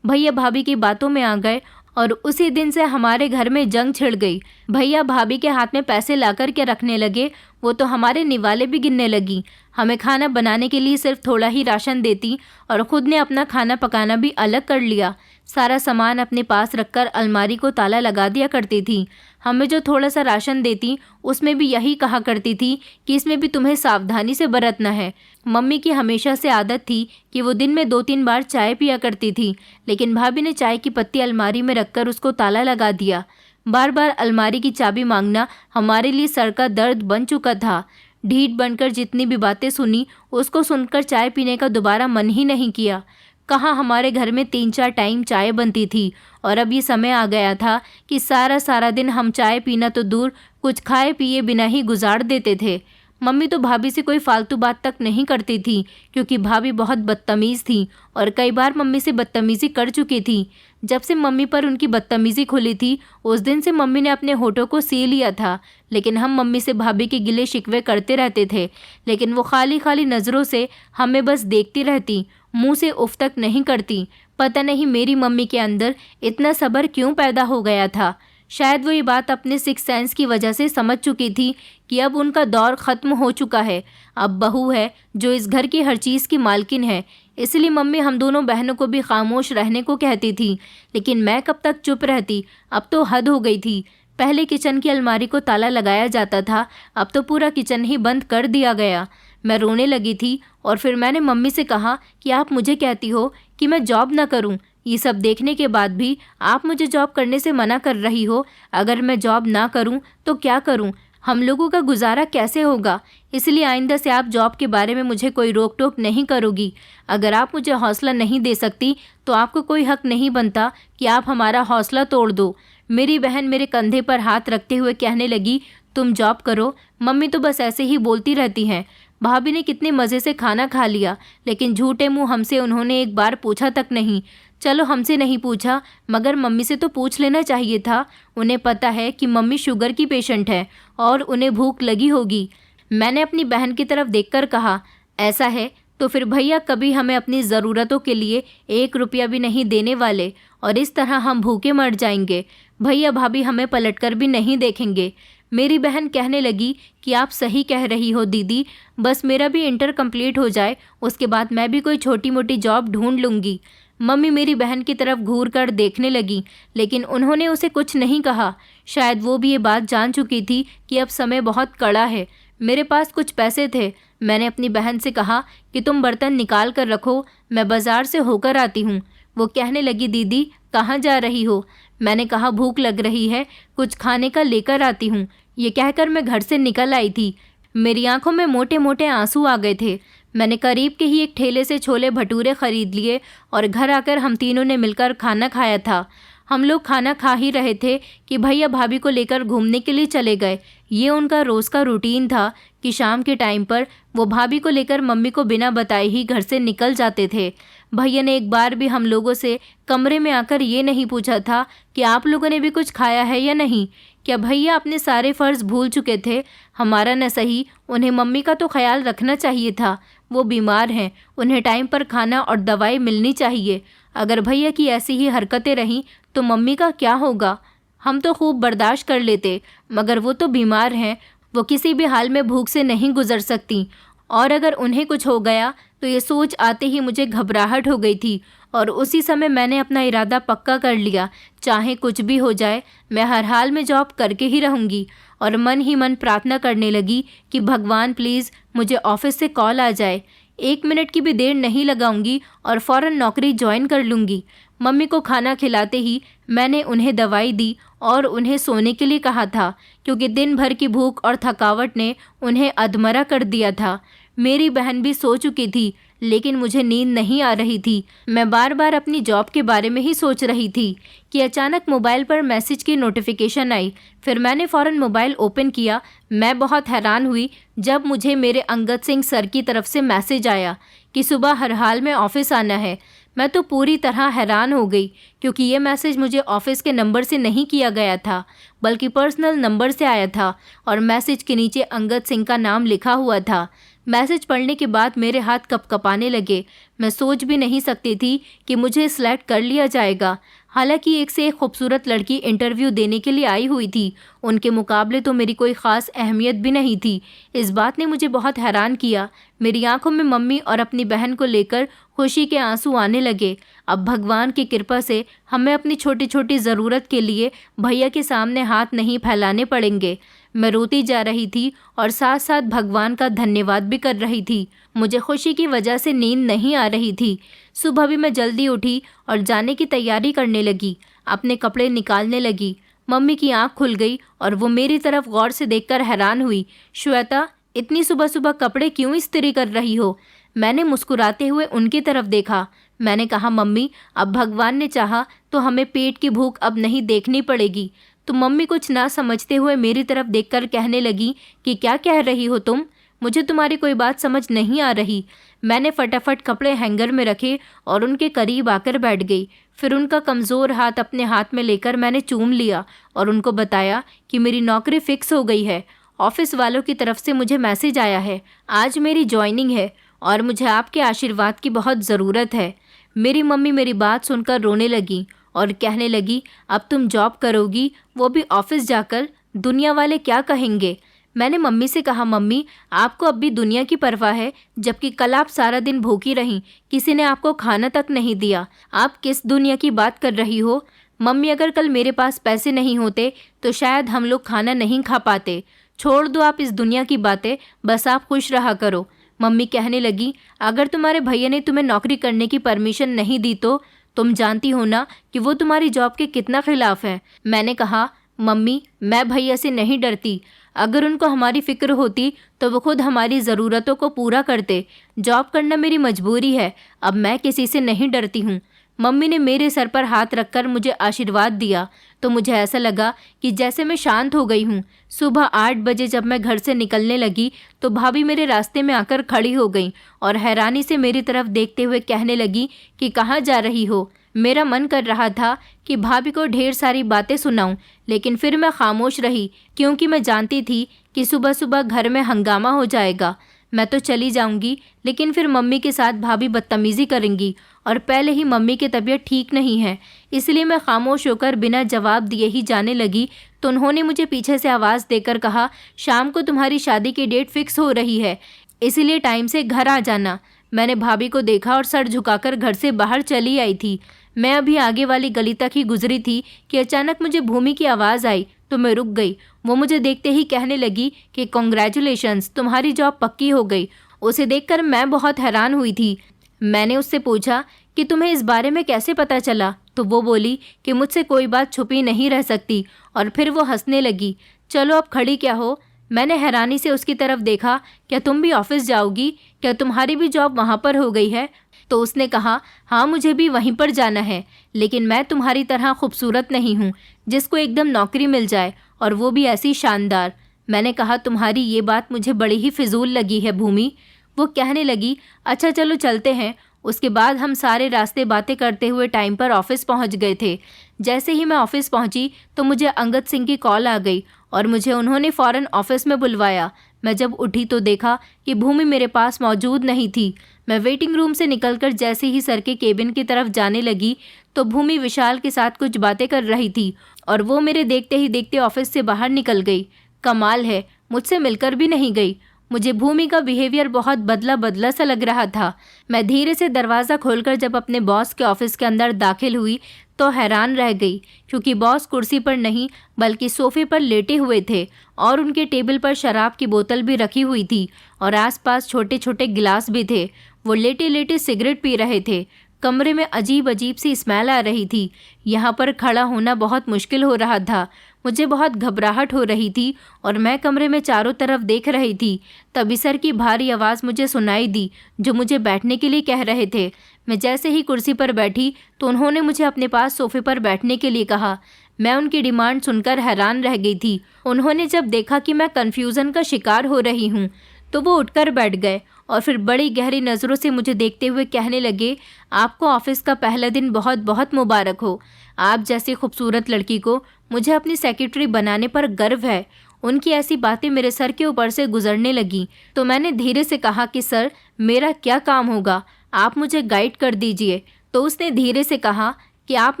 भैया भाभी की बातों में आ गए और उसी दिन से हमारे घर में जंग छिड़ गई। भैया भाभी के हाथ में पैसे लाकर के रखने लगे, वो तो हमारे निवाले भी गिनने लगी। हमें खाना बनाने के लिए सिर्फ थोड़ा ही राशन देती और ख़ुद ने अपना खाना पकाना भी अलग कर लिया। सारा सामान अपने पास रखकर अलमारी को ताला लगा दिया करती थी। हमें जो थोड़ा सा राशन देती उसमें भी यही कहा करती थी कि इसमें भी तुम्हें सावधानी से बरतना है। मम्मी की हमेशा से आदत थी कि वो दिन में 2-3 बार चाय पिया करती थी, लेकिन भाभी ने चाय की पत्ती अलमारी में रखकर उसको ताला लगा दिया। बार बार अलमारी की चाबी मांगना हमारे लिए सर का दर्द बन चुका था। ढीठ बनकर जितनी भी बातें सुनी उसको सुनकर चाय पीने का दोबारा मन ही नहीं किया। कहाँ हमारे घर में 3-4 टाइम चाय बनती थी और अब ये समय आ गया था कि सारा दिन हम चाय पीना तो दूर कुछ खाए पिए बिना ही गुजार देते थे। मम्मी तो भाभी से कोई फालतू बात तक नहीं करती थी क्योंकि भाभी बहुत बदतमीज़ थी और कई बार मम्मी से बदतमीज़ी कर चुकी थी। जब से मम्मी पर उनकी बदतमीज़ी खुली थी उस दिन से मम्मी ने अपने होठों को सी लिया था, लेकिन हम मम्मी से भाभी के गिले शिकवे करते रहते थे, लेकिन वो खाली खाली नज़रों से हमें बस देखती रहती, मुंह से उफ तक नहीं करती। पता नहीं मेरी मम्मी के अंदर इतना सब्र क्यों पैदा हो गया था। शायद वो ये बात अपने 6 सेंस की वजह से समझ चुकी थी कि अब उनका दौर ख़त्म हो चुका है, अब बहू है जो इस घर की हर चीज़ की मालकिन है। इसलिए मम्मी हम दोनों बहनों को भी खामोश रहने को कहती थी, लेकिन मैं कब तक चुप रहती। अब तो हद हो गई थी। पहले किचन की अलमारी को ताला लगाया जाता था, अब तो पूरा किचन ही बंद कर दिया गया। मैं रोने लगी थी और फिर मैंने मम्मी से कहा कि आप मुझे कहती हो कि मैं जॉब ना करूं, ये सब देखने के बाद भी आप मुझे जॉब करने से मना कर रही हो। अगर मैं जॉब ना करूं तो क्या करूं? हम लोगों का गुजारा कैसे होगा? इसलिए आइंदा से आप जॉब के बारे में मुझे कोई रोक टोक नहीं करोगी। अगर आप मुझे हौसला नहीं दे सकती तो आपको कोई हक नहीं बनता कि आप हमारा हौसला तोड़ दो। मेरी बहन मेरे कंधे पर हाथ रखते हुए कहने लगी, तुम जॉब करो, मम्मी तो बस ऐसे ही बोलती रहती हैं। भाभी ने कितने मज़े से खाना खा लिया, लेकिन झूठे मुंह हमसे उन्होंने एक बार पूछा तक नहीं। चलो हमसे नहीं पूछा, मगर मम्मी से तो पूछ लेना चाहिए था। उन्हें पता है कि मम्मी शुगर की पेशेंट है और उन्हें भूख लगी होगी। मैंने अपनी बहन की तरफ देखकर कहा, ऐसा है तो फिर भैया कभी हमें अपनी ज़रूरतों के लिए 1 रुपया भी नहीं देने वाले और इस तरह हम भूखे मर जाएंगे। भैया भाभी हमें पलटकर भी नहीं देखेंगे। मेरी बहन कहने लगी कि आप सही कह रही हो दीदी, बस मेरा भी इंटर कंप्लीट हो जाए, उसके बाद मैं भी कोई छोटी मोटी जॉब ढूंढ लूँगी। मम्मी मेरी बहन की तरफ घूर कर देखने लगी, लेकिन उन्होंने उसे कुछ नहीं कहा। शायद वो भी ये बात जान चुकी थी कि अब समय बहुत कड़ा है। मेरे पास कुछ पैसे थे। मैंने अपनी बहन से कहा कि तुम बर्तन निकाल कर रखो, मैं बाज़ार से होकर आती हूँ। वो कहने लगी, दीदी कहाँ जा रही हो? मैंने कहा, भूख लग रही है, कुछ खाने का लेकर आती हूँ। ये कहकर मैं घर से निकल आई थी। मेरी आंखों में मोटे मोटे आंसू आ गए थे। मैंने करीब के ही एक ठेले से छोले भटूरे खरीद लिए और घर आकर हम तीनों ने मिलकर खाना खाया था। हम लोग खाना खा ही रहे थे कि भैया भाभी को लेकर घूमने के लिए चले गए। ये उनका रोज़ का रूटीन था कि शाम के टाइम पर वो भाभी को लेकर मम्मी को बिना बताए ही घर से निकल जाते थे। भैया ने एक बार भी हम लोगों से कमरे में आकर ये नहीं पूछा था कि आप लोगों ने भी कुछ खाया है या नहीं। क्या भैया अपने सारे फ़र्ज़ भूल चुके थे? हमारा न सही, उन्हें मम्मी का तो ख्याल रखना चाहिए था। वो बीमार हैं, उन्हें टाइम पर खाना और दवाई मिलनी चाहिए। अगर भैया की ऐसी ही हरकतें रहीं तो मम्मी का क्या होगा? हम तो खूब बर्दाश्त कर लेते, मगर वो तो बीमार हैं, वो किसी भी हाल में भूख से नहीं गुजर सकती। और अगर उन्हें कुछ हो गया तो ये सोच आते ही मुझे घबराहट हो गई थी और उसी समय मैंने अपना इरादा पक्का कर लिया, चाहे कुछ भी हो जाए मैं हर हाल में जॉब करके ही रहूँगी। और मन ही मन प्रार्थना करने लगी कि भगवान प्लीज़ मुझे ऑफिस से कॉल आ जाए, 1 मिनट की भी देर नहीं लगाऊंगी और फ़ौरन नौकरी ज्वाइन कर लूँगी। मम्मी को खाना खिलाते ही मैंने उन्हें दवाई दी और उन्हें सोने के लिए कहा था, क्योंकि दिन भर की भूख और थकावट ने उन्हें अधमरा कर दिया था। मेरी बहन भी सो चुकी थी, लेकिन मुझे नींद नहीं आ रही थी। मैं बार बार अपनी जॉब के बारे में ही सोच रही थी कि अचानक मोबाइल पर मैसेज की नोटिफिकेशन आई। फिर मैंने फ़ौरन मोबाइल ओपन किया। मैं बहुत हैरान हुई जब मुझे मेरे अंगद सिंह सर की तरफ से मैसेज आया कि सुबह हर हाल में ऑफिस आना है। मैं तो पूरी तरह हैरान हो गई, क्योंकि ये मैसेज मुझे ऑफिस के नंबर से नहीं किया गया था, बल्कि पर्सनल नंबर से आया था और मैसेज के नीचे अंगद सिंह का नाम लिखा हुआ था। मैसेज पढ़ने के बाद मेरे हाथ कँपकपाने लगे। मैं सोच भी नहीं सकती थी कि मुझे सिलेक्ट कर लिया जाएगा। हालांकि एक से एक खूबसूरत लड़की इंटरव्यू देने के लिए आई हुई थी, उनके मुकाबले तो मेरी कोई ख़ास अहमियत भी नहीं थी। इस बात ने मुझे बहुत हैरान किया। मेरी आंखों में मम्मी और अपनी बहन को लेकर खुशी के आंसू आने लगे। अब भगवान की कृपा से हमें अपनी छोटी छोटी ज़रूरत के लिए भैया के सामने हाथ नहीं फैलाने पड़ेंगे। मैं रोती जा रही थी और साथ साथ भगवान का धन्यवाद भी कर रही थी। मुझे खुशी की वजह से नींद नहीं आ रही थी। सुबह भी मैं जल्दी उठी और जाने की तैयारी करने लगी। अपने कपड़े निकालने लगी। मम्मी की आंख खुल गई और वो मेरी तरफ गौर से देखकर हैरान हुई। श्वेता, इतनी सुबह सुबह कपड़े क्यों इस्त्री कर रही हो? मैंने मुस्कुराते हुए उनकी तरफ देखा। मैंने कहा, मम्मी अब भगवान ने चाहा तो हमें पेट की भूख अब नहीं देखनी पड़ेगी। तो मम्मी कुछ ना समझते हुए मेरी तरफ देखकर कहने लगी कि क्या कह रही हो तुम? मुझे तुम्हारी कोई बात समझ नहीं आ रही। मैंने फटाफट कपड़े हैंगर में रखे और उनके करीब आकर बैठ गई। फिर उनका कमज़ोर हाथ अपने हाथ में लेकर मैंने चूम लिया और उनको बताया कि मेरी नौकरी फ़िक्स हो गई है। ऑफिस वालों की तरफ से मुझे मैसेज आया है। आज मेरी ज्वाइनिंग है और मुझे आपके आशीर्वाद की बहुत ज़रूरत है। मेरी मम्मी मेरी बात सुनकर रोने लगी और कहने लगी, अब तुम जॉब करोगी, वो भी ऑफिस जाकर? दुनिया वाले क्या कहेंगे? मैंने मम्मी से कहा, मम्मी आपको अब भी दुनिया की परवाह है, जबकि कल आप सारा दिन भूखी रहीं, किसी ने आपको खाना तक नहीं दिया। आप किस दुनिया की बात कर रही हो? मम्मी अगर कल मेरे पास पैसे नहीं होते तो शायद हम लोग खाना नहीं खा पाते। छोड़ दो आप इस दुनिया की बातें, बस आप खुश रहा करो। मम्मी कहने लगी, अगर तुम्हारे भैया ने तुम्हें नौकरी करने की परमिशन नहीं दी तो तुम जानती हो ना कि वो तुम्हारी जॉब के कितना खिलाफ है। मैंने कहा, मम्मी मैं भैया से नहीं डरती। अगर उनको हमारी फ़िक्र होती तो वो खुद हमारी ज़रूरतों को पूरा करते। जॉब करना मेरी मजबूरी है, अब मैं किसी से नहीं डरती हूँ। मम्मी ने मेरे सर पर हाथ रखकर मुझे आशीर्वाद दिया तो मुझे ऐसा लगा कि जैसे मैं शांत हो गई हूँ। सुबह 8 बजे जब मैं घर से निकलने लगी तो भाभी मेरे रास्ते में आकर खड़ी हो गई और हैरानी से मेरी तरफ देखते हुए कहने लगी कि कहाँ जा रही हो। मेरा मन कर रहा था कि भाभी को ढेर सारी बातें सुनाऊं, लेकिन फिर मैं खामोश रही क्योंकि मैं जानती थी कि सुबह सुबह घर में हंगामा हो जाएगा। मैं तो चली जाऊंगी, लेकिन फिर मम्मी के साथ भाभी बदतमीज़ी करेंगी और पहले ही मम्मी की तबीयत ठीक नहीं है, इसलिए मैं खामोश होकर बिना जवाब दिए ही जाने लगी। तो उन्होंने मुझे पीछे से आवाज़ देकर कहा, शाम को तुम्हारी शादी की डेट फिक्स हो रही है, इसलिए टाइम से घर आ जाना। मैंने भाभी को देखा और सर झुकाकर घर से बाहर चली आई थी। मैं अभी आगे वाली गली तक ही गुजरी थी कि अचानक मुझे भूमि की आवाज़ आई तो मैं रुक गई। वो मुझे देखते ही कहने लगी कि कॉन्ग्रेचुलेशंस, तुम्हारी जॉब पक्की हो गई। उसे देखकर मैं बहुत हैरान हुई थी। मैंने उससे पूछा कि तुम्हें इस बारे में कैसे पता चला, तो वो बोली कि मुझसे कोई बात छुपी नहीं रह सकती, और फिर वो हंसने लगी। चलो अब खड़ी क्या हो? मैंने हैरानी से उसकी तरफ देखा। क्या तुम भी ऑफिस जाओगी? क्या तुम्हारी भी जॉब वहाँ पर हो गई है? तो उसने कहा, हाँ मुझे भी वहीं पर जाना है, लेकिन मैं तुम्हारी तरह खूबसूरत नहीं हूँ जिसको एकदम नौकरी मिल जाए, और वो भी ऐसी शानदार। मैंने कहा, तुम्हारी ये बात मुझे बड़ी ही फिजूल लगी है भूमि। वो कहने लगी, अच्छा चलो चलते हैं। उसके बाद हम सारे रास्ते बातें करते हुए टाइम पर ऑफिस पहुंच गए थे। जैसे ही मैं ऑफिस पहुंची तो मुझे अंगद सिंह की कॉल आ गई और मुझे उन्होंने फ़ौरन ऑफिस में बुलवाया। मैं जब उठी तो देखा कि भूमि मेरे पास मौजूद नहीं थी। मैं वेटिंग रूम से निकलकर जैसे ही सर के केबिन की तरफ जाने लगी तो भूमि विशाल के साथ कुछ बातें कर रही थी और वो मेरे देखते ही देखते ऑफिस से बाहर निकल गई। कमाल है, मुझसे मिलकर भी नहीं गई। मुझे भूमि का बिहेवियर बहुत बदला बदला सा लग रहा था। मैं धीरे से दरवाज़ा खोलकर जब अपने बॉस के ऑफिस के अंदर दाखिल हुई तो हैरान रह गई, क्योंकि बॉस कुर्सी पर नहीं बल्कि सोफे पर लेटे हुए थे और उनके टेबल पर शराब की बोतल भी रखी हुई थी और आसपास छोटे छोटे गिलास भी थे। वो लेटे लेटे सिगरेट पी रहे थे। कमरे में अजीब अजीब सी स्मेल आ रही थी। यहाँ पर खड़ा होना बहुत मुश्किल हो रहा था। मुझे बहुत घबराहट हो रही थी और मैं कमरे में चारों तरफ देख रही थी। तभी सर की भारी आवाज़ मुझे सुनाई दी जो मुझे बैठने के लिए कह रहे थे। मैं जैसे ही कुर्सी पर बैठी तो उन्होंने मुझे अपने पास सोफे पर बैठने के लिए कहा। मैं उनकी डिमांड सुनकर हैरान रह गई थी। उन्होंने जब देखा कि मैं कन्फ्यूज़न का शिकार हो रही हूँ तो वो उठकर बैठ गए और फिर बड़ी गहरी नज़रों से मुझे देखते हुए कहने लगे, आपको ऑफिस का पहला दिन बहुत बहुत मुबारक हो। आप जैसी खूबसूरत लड़की को मुझे अपनी सेक्रेटरी बनाने पर गर्व है। उनकी ऐसी बातें मेरे सर के ऊपर से गुजरने लगी तो मैंने धीरे से कहा कि सर, मेरा क्या काम होगा, आप मुझे गाइड कर दीजिए। तो उसने धीरे से कहा कि आप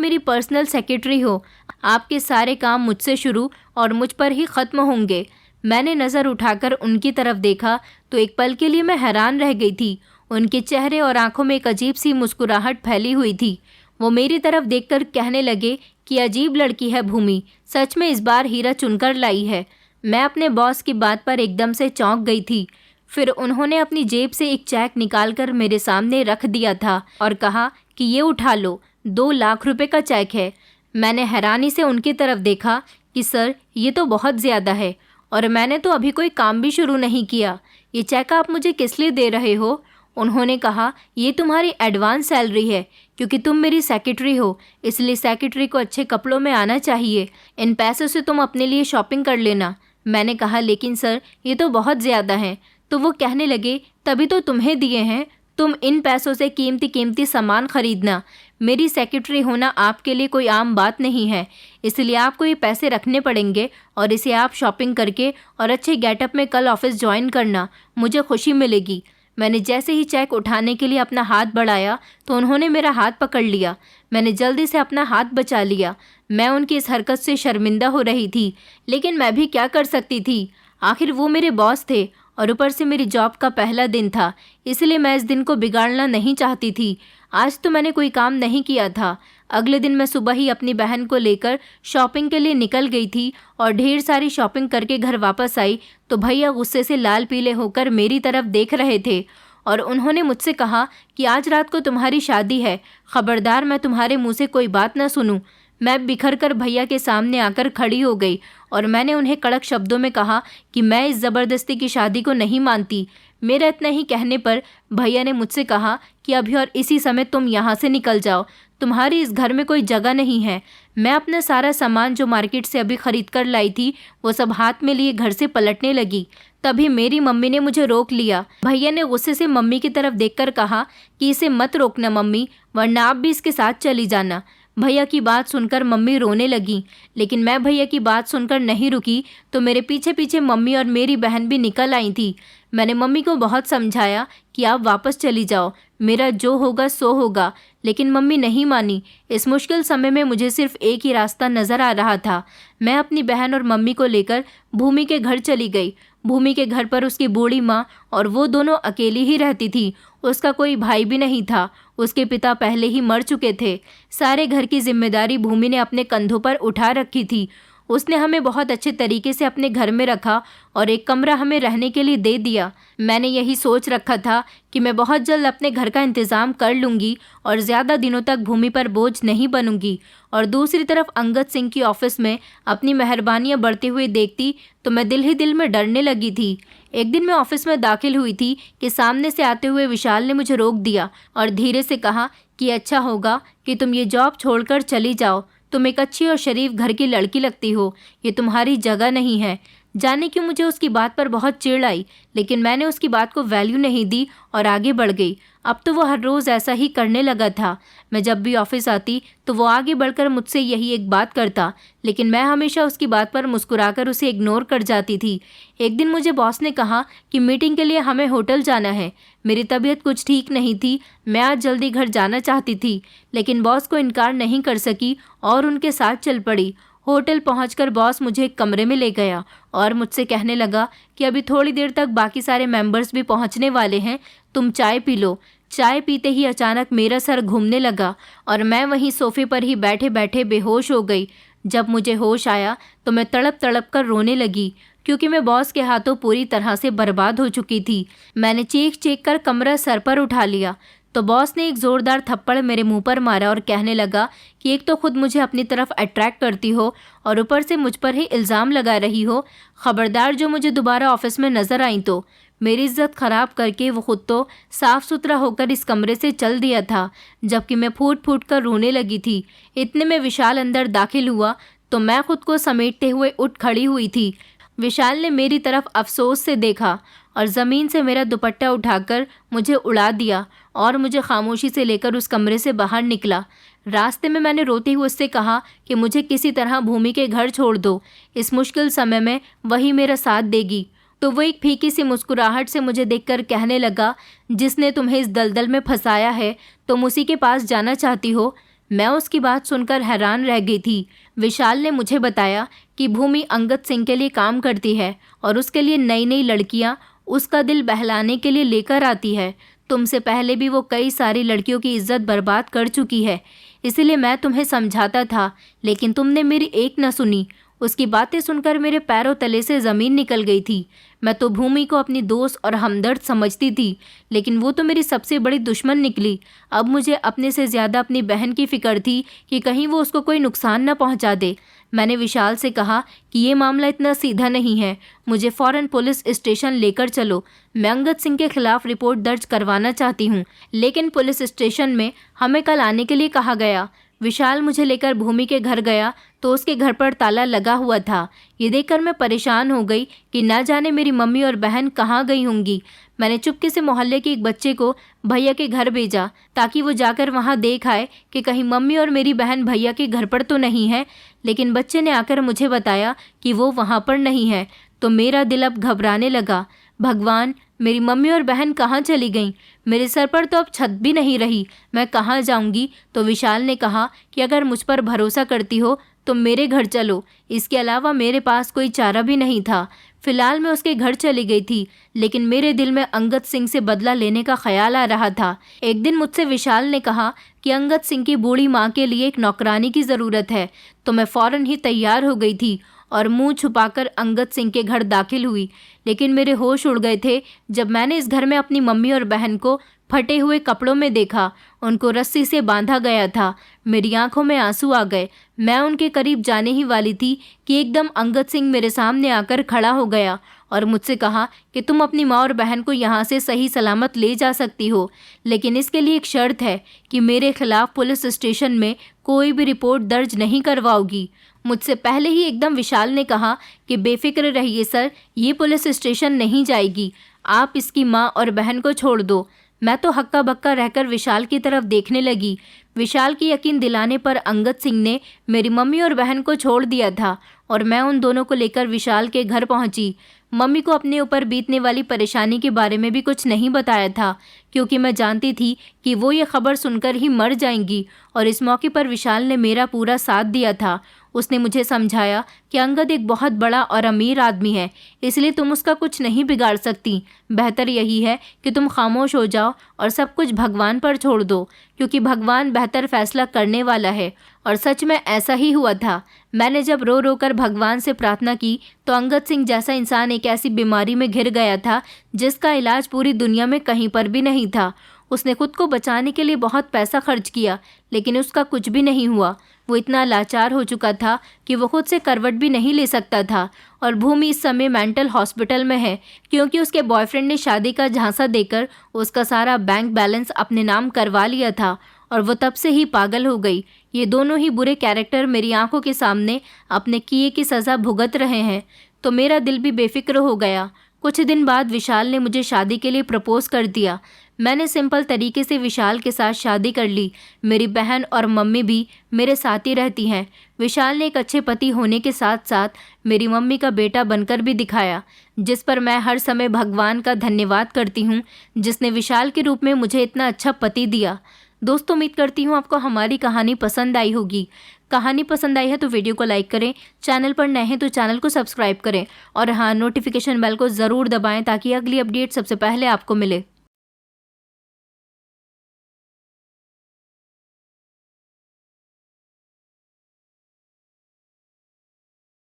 मेरी पर्सनल सेक्रेटरी हो, आपके सारे काम मुझसे शुरू और मुझ पर ही ख़त्म होंगे। मैंने नज़र उठाकर उनकी तरफ देखा तो एक पल के लिए मैं हैरान रह गई थी। उनके चेहरे और आंखों में एक अजीब सी मुस्कुराहट फैली हुई थी। वो मेरी तरफ देखकर कहने लगे कि अजीब लड़की है भूमि, सच में इस बार हीरा चुनकर लाई है। मैं अपने बॉस की बात पर एकदम से चौंक गई थी। फिर उन्होंने अपनी जेब से एक चेक निकालकर मेरे सामने रख दिया था और कहा कि ये उठा लो, 2 लाख रुपए का चेक है। मैंने हैरानी से उनकी तरफ देखा कि सर, ये तो बहुत ज़्यादा है और मैंने तो अभी कोई काम भी शुरू नहीं किया। ये चेक आप मुझे किस लिए दे रहे हो? उन्होंने कहा, ये तुम्हारी एडवांस सैलरी है, क्योंकि तुम मेरी सेक्रेटरी हो, इसलिए सेक्रेटरी को अच्छे कपड़ों में आना चाहिए। इन पैसों से तुम अपने लिए शॉपिंग कर लेना। मैंने कहा, लेकिन सर, ये तो बहुत ज़्यादा है। तो वो कहने लगे, तभी तो तुम्हें दिए हैं, तुम इन पैसों से कीमती कीमती सामान खरीदना। मेरी सेक्रेटरी होना आपके लिए कोई आम बात नहीं है, इसलिए आपको ये पैसे रखने पड़ेंगे और इसे आप शॉपिंग करके और अच्छे गेटअप में कल ऑफिस ज्वाइन करना, मुझे खुशी मिलेगी। मैंने जैसे ही चेक उठाने के लिए अपना हाथ बढ़ाया तो उन्होंने मेरा हाथ पकड़ लिया। मैंने जल्दी से अपना हाथ बचा लिया। मैं उनकी इस हरकत से शर्मिंदा हो रही थी, लेकिन मैं भी क्या कर सकती थी, आखिर वो मेरे बॉस थे और ऊपर से मेरी जॉब का पहला दिन था, इसलिए मैं इस दिन को बिगाड़ना नहीं चाहती थी। आज तो मैंने कोई काम नहीं किया था। अगले दिन मैं सुबह ही अपनी बहन को लेकर शॉपिंग के लिए निकल गई थी और ढेर सारी शॉपिंग करके घर वापस आई तो भैया गुस्से से लाल पीले होकर मेरी तरफ देख रहे थे और उन्होंने मुझसे कहा कि आज रात को तुम्हारी शादी है, खबरदार मैं तुम्हारे मुंह से कोई बात ना सुनूं। मैं बिखर कर भैया के सामने आकर खड़ी हो गई और मैंने उन्हें कड़क शब्दों में कहा कि मैं इस ज़बरदस्ती की शादी को नहीं मानती। मेरा इतना ही कहने पर भैया ने मुझसे कहा कि अभी और इसी समय तुम यहाँ से निकल जाओ, तुम्हारी इस घर में कोई जगह नहीं है। मैं अपना सारा सामान जो मार्केट से अभी खरीद कर लाई थी वो सब हाथ में लिए घर से पलटने लगी। तभी मेरी मम्मी ने मुझे रोक लिया। भैया ने गुस्से से मम्मी की तरफ देखकर कहा कि इसे मत रोकना मम्मी, वरना आप भी इसके साथ चली जाना। भैया की बात सुनकर मम्मी रोने लगी, लेकिन मैं भैया की बात सुनकर नहीं रुकी तो मेरे पीछे पीछे मम्मी और मेरी बहन भी निकल आई थी। मैंने मम्मी को बहुत समझाया कि आप वापस चली जाओ, मेरा जो होगा सो होगा, लेकिन मम्मी नहीं मानी। इस मुश्किल समय में मुझे सिर्फ एक ही रास्ता नज़र आ रहा था। मैं अपनी बहन और मम्मी को लेकर भूमि के घर चली गई। भूमि के घर पर उसकी बूढ़ी माँ और वो दोनों अकेली ही रहती थी। उसका कोई भाई भी नहीं था, उसके पिता पहले ही मर चुके थे। सारे घर की जिम्मेदारी भूमि ने अपने कंधों पर उठा रखी थी। उसने हमें बहुत अच्छे तरीके से अपने घर में रखा और एक कमरा हमें रहने के लिए दे दिया। मैंने यही सोच रखा था कि मैं बहुत जल्द अपने घर का इंतज़ाम कर लूँगी और ज़्यादा दिनों तक भूमि पर बोझ नहीं बनूंगी। और दूसरी तरफ अंगद सिंह की ऑफिस में अपनी मेहरबानियाँ बढ़ते हुए देखती तो मैं दिल ही दिल में डरने लगी थी। एक दिन मैं ऑफिस में दाखिल हुई थी कि सामने से आते हुए विशाल ने मुझे रोक दिया और धीरे से कहा कि अच्छा होगा कि तुम ये जॉब छोड़कर चली जाओ। तुम एक अच्छी और शरीफ घर की लड़की लगती हो, ये तुम्हारी जगह नहीं है। जाने क्यों मुझे उसकी बात पर बहुत चिढ़ आई, लेकिन मैंने उसकी बात को वैल्यू नहीं दी और आगे बढ़ गई। अब तो वो हर रोज़ ऐसा ही करने लगा था। मैं जब भी ऑफिस आती तो वो आगे बढ़कर मुझसे यही एक बात करता, लेकिन मैं हमेशा उसकी बात पर मुस्कुराकर उसे इग्नोर कर जाती थी। एक दिन मुझे बॉस ने कहा कि मीटिंग के लिए हमें होटल जाना है। मेरी तबीयत कुछ ठीक नहीं थी, मैं आज जल्दी घर जाना चाहती थी, लेकिन बॉस को इनकार नहीं कर सकी और उनके साथ चल पड़ी। होटल पहुंचकर बॉस मुझे एक कमरे में ले गया और मुझसे कहने लगा कि अभी थोड़ी देर तक बाकी सारे मेंबर्स भी पहुंचने वाले हैं, तुम चाय पी लो। चाय पीते ही अचानक मेरा सर घूमने लगा और मैं वहीं सोफे पर ही बैठे बैठे बेहोश हो गई। जब मुझे होश आया तो मैं तड़प तड़प कर रोने लगी, क्योंकि मैं बॉस के हाथों पूरी तरह से बर्बाद हो चुकी थी। मैंने चीख चीख कर कमरा सर पर उठा लिया तो बॉस ने एक ज़ोरदार थप्पड़ मेरे मुंह पर मारा और कहने लगा कि एक तो खुद मुझे अपनी तरफ अट्रैक्ट करती हो और ऊपर से मुझ पर ही इल्ज़ाम लगा रही हो। खबरदार जो मुझे दोबारा ऑफिस में नज़र आई तो। मेरी इज्जत ख़राब करके वो खुद तो साफ़ सुथरा होकर इस कमरे से चल दिया था, जबकि मैं फूट फूट कर रोने लगी थी। इतने में विशाल अंदर दाखिल हुआ तो मैं खुद को समेटते हुए उठ खड़ी हुई थी। विशाल ने मेरी तरफ अफसोस से देखा और ज़मीन से मेरा दुपट्टा उठाकर मुझे उड़ा दिया और मुझे खामोशी से लेकर उस कमरे से बाहर निकला। रास्ते में मैंने रोते हुए उससे कहा कि मुझे किसी तरह भूमि के घर छोड़ दो, इस मुश्किल समय में वही मेरा साथ देगी। तो वो एक फीकी सी मुस्कुराहट से मुझे देखकर कहने लगा, जिसने तुम्हें इस दलदल में फंसाया है तुम उसी के पास जाना चाहती हो। मैं उसकी बात सुनकर हैरान रह गई थी। विशाल ने मुझे बताया कि भूमि अंगद सिंह के लिए काम करती है और उसके लिए नई नई लड़कियां उसका दिल बहलाने के लिए लेकर आती है। तुमसे पहले भी वो कई सारी लड़कियों की इज्जत बर्बाद कर चुकी है, इसीलिए मैं तुम्हें समझाता था, लेकिन तुमने मेरी एक न सुनी। उसकी बातें सुनकर मेरे पैरों तले से ज़मीन निकल गई थी। मैं तो भूमि को अपनी दोस्त और हमदर्द समझती थी, लेकिन वो तो मेरी सबसे बड़ी दुश्मन निकली। अब मुझे अपने से ज़्यादा अपनी बहन की फ़िक्र थी कि कहीं वो उसको कोई नुकसान न पहुंचा दे। मैंने विशाल से कहा कि ये मामला इतना सीधा नहीं है, मुझे फ़ौरन पुलिस स्टेशन लेकर चलो। मैं अंगद सिंह के खिलाफ रिपोर्ट दर्ज करवाना चाहती हूँ, लेकिन पुलिस स्टेशन में हमें कल आने के लिए कहा गया। विशाल मुझे लेकर भूमि के घर गया तो उसके घर पर ताला लगा हुआ था। ये देखकर मैं परेशान हो गई कि ना जाने मेरी मम्मी और बहन कहाँ गई होंगी। मैंने चुपके से मोहल्ले के एक बच्चे को भैया के घर भेजा ताकि वो जाकर वहाँ देख आए कि कहीं मम्मी और मेरी बहन भैया के घर पर तो नहीं है, लेकिन बच्चे ने आकर मुझे बताया कि वो वहाँ पर नहीं है। तो मेरा दिल अब घबराने लगा। भगवान, मेरी मम्मी और बहन कहाँ चली गईं? मेरे सर पर तो अब छत भी नहीं रही, मैं कहाँ जाऊंगी? तो विशाल ने कहा कि अगर मुझ पर भरोसा करती हो तो मेरे घर चलो, इसके अलावा मेरे पास कोई चारा भी नहीं था। फिलहाल मैं उसके घर चली गई थी, लेकिन मेरे दिल में अंगद सिंह से बदला लेने का ख्याल आ रहा था। एक दिन मुझसे विशाल ने कहा कि अंगद सिंह की बूढ़ी माँ के लिए एक नौकरानी की ज़रूरत है, तो मैं फ़ौरन ही तैयार हो गई थी और मुंह छुपाकर अंगद सिंह के घर दाखिल हुई। लेकिन मेरे होश उड़ गए थे जब मैंने इस घर में अपनी मम्मी और बहन को फटे हुए कपड़ों में देखा। उनको रस्सी से बांधा गया था। मेरी आंखों में आंसू आ गए। मैं उनके करीब जाने ही वाली थी कि एकदम अंगद सिंह मेरे सामने आकर खड़ा हो गया और मुझसे कहा कि तुम अपनी माँ और बहन को यहाँ से सही सलामत ले जा सकती हो, लेकिन इसके लिए एक शर्त है कि मेरे खिलाफ पुलिस स्टेशन में कोई भी रिपोर्ट दर्ज नहीं करवाओगी। मुझसे पहले ही एकदम विशाल ने कहा कि बेफिक्र रहिए सर, ये पुलिस स्टेशन नहीं जाएगी, आप इसकी माँ और बहन को छोड़ दो। मैं तो हक्का बक्का रहकर विशाल की तरफ देखने लगी। विशाल की यकीन दिलाने पर अंगद सिंह ने मेरी मम्मी और बहन को छोड़ दिया था और मैं उन दोनों को लेकर विशाल के घर पहुंची। मम्मी को अपने ऊपर बीतने वाली परेशानी के बारे में भी कुछ नहीं बताया था, क्योंकि मैं जानती थी कि वो ये खबर सुनकर ही मर जाएंगी। और इस मौके पर विशाल ने मेरा पूरा साथ दिया था। उसने मुझे समझाया कि अंगद एक बहुत बड़ा और अमीर आदमी है, इसलिए तुम उसका कुछ नहीं बिगाड़ सकती। बेहतर यही है कि तुम खामोश हो जाओ और सब कुछ भगवान पर छोड़ दो, क्योंकि भगवान बेहतर फैसला करने वाला है। और सच में ऐसा ही हुआ था। मैंने जब रो रो कर भगवान से प्रार्थना की तो अंगद सिंह जैसा इंसान एक ऐसी बीमारी में घिर गया था जिसका इलाज पूरी दुनिया में कहीं पर भी नहीं था। उसने खुद को बचाने के लिए बहुत पैसा खर्च किया, लेकिन उसका कुछ भी नहीं हुआ। वो इतना लाचार हो चुका था कि वो खुद से करवट भी नहीं ले सकता था। और भूमि इस समय मेंटल हॉस्पिटल में है, क्योंकि उसके बॉयफ्रेंड ने शादी का झांसा देकर उसका सारा बैंक बैलेंस अपने नाम करवा लिया था और वो तब से ही पागल हो गई। ये दोनों ही बुरे कैरेक्टर मेरी आंखों के सामने अपने किए की सज़ा भुगत रहे हैं, तो मेरा दिल भी बेफिक्र हो गया। कुछ दिन बाद विशाल ने मुझे शादी के लिए प्रपोज कर दिया। मैंने सिंपल तरीके से विशाल के साथ शादी कर ली। मेरी बहन और मम्मी भी मेरे साथ ही रहती हैं। विशाल ने एक अच्छे पति होने के साथ साथ मेरी मम्मी का बेटा बनकर भी दिखाया, जिस पर मैं हर समय भगवान का धन्यवाद करती हूँ, जिसने विशाल के रूप में मुझे इतना अच्छा पति दिया। दोस्तों, उम्मीद करती हूँ आपको हमारी कहानी पसंद आई होगी। कहानी पसंद आई है तो वीडियो को लाइक करें, चैनल पर नए हैं तो चैनल को सब्सक्राइब करें और हाँ, नोटिफिकेशन बेल को ज़रूर दबाएं ताकि अगली अपडेट सबसे पहले आपको मिले।